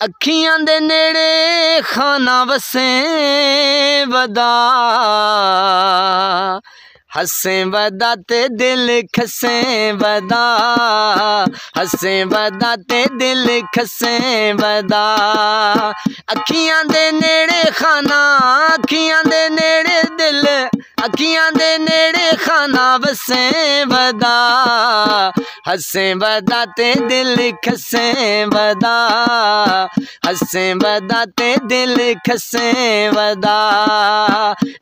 अखियां दे नेड़े खाना वसें वदा हसें वदा ते दिल खसें वदा हसें वदा ते दिल खसें वदा अखियां दे नेड़े खाना अखियां दे नेड़े दिल अखियां दे नेड़े खाना वसें वदा हसें वदा ते दिल खसें वदा हसें वदा ते दिल खसें वदा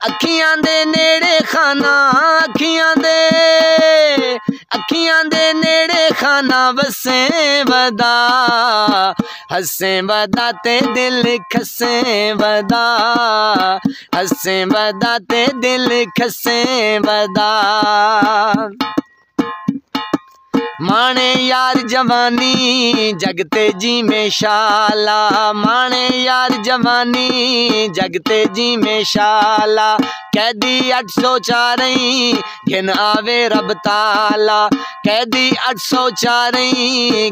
अखियां दे नेड़े खाना अखियां दे नेड़े खाना वसें वदा हसें वदा ते दिल खसें वदा हसें वदा ते दिल खसें वदा माने यार जवानी जगते जी में शाला माने यार जवानी जगते जी में शाला कैदी 804 घिन आवे रब ताला कैदी 804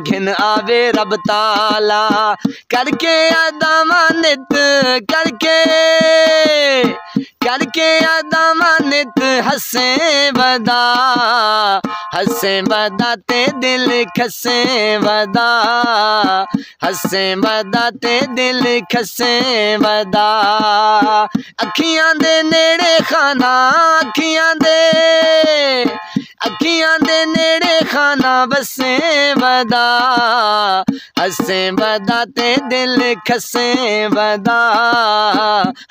घिन आवे रब ताला करके अदामा नित करके अदामा नित हसें वदा हसें वदा ते दिल खसें वदा हसें वदा ते दिल खसें वदा अखियां दे नेड़े खाना अखियां दे नेड़े खाना वसें वदा हसें वदा ते दिल खसें वदा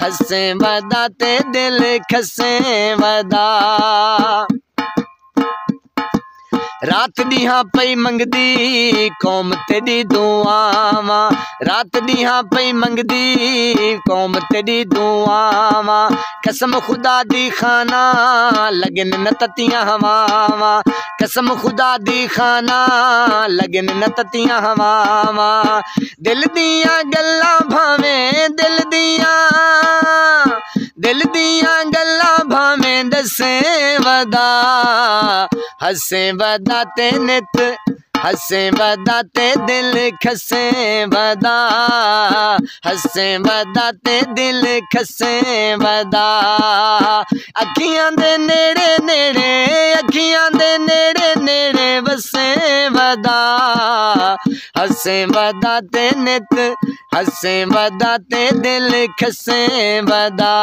हसें वदा ते दिल खसें वदा रात दिहां पई मंगदी कौम तेरी दुआवां रात दिहां पई मंगदी कौम तेरी दुआवां कसम खुदा दी खाना लगन न ततियां हवावां कसम खुदा दी खाना लगन न ततियां हवावां दिल दियां गल्लां भावें दिल दियां गल्लां भावें दसें वदा हसें वदा ते नित हसें वदा ते दिल खसें वदा हसें वदा ते दिल खसें वदा अखियां दे नेड़े नेड़े अखियां दे नेड़े नेड़े वसें वदा हसें वदा ते नित हसें वदा ते दिल खसें वदा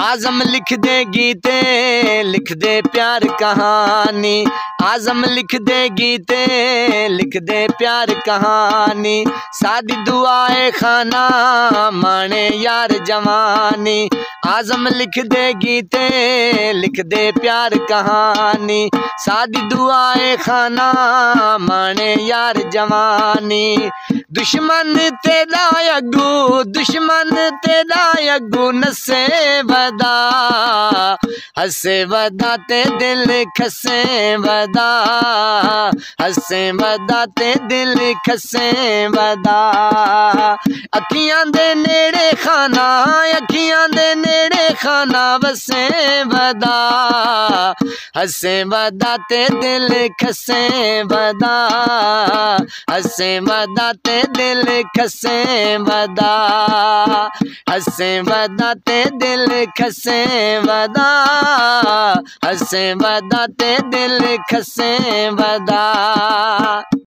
आज़म लिख दे गीते लिख दे प्यार कहानी आज़म लिख दे गीते लिख दे प्यार कहानी सादी दुआए खाना माने यार जवानी आज़म लिख दे गीते लिख दे प्यार कहानी सादी दुआए खाना माने यार जवानी दुश्मन तेरा अगू नसें वदा हसें वदा ते दिल खसें वदा हसें वदा ते दिल खसें वदा अखियां दे नेड़े खाना अखियां दे नेड़े खाना वसें वदा हसें वदा ते दिल खसें वदा हसें वदा ते दिल खसें वदा हसें वदा ते दिल खसें वदा हसें वदा ते दिल खसें वदा।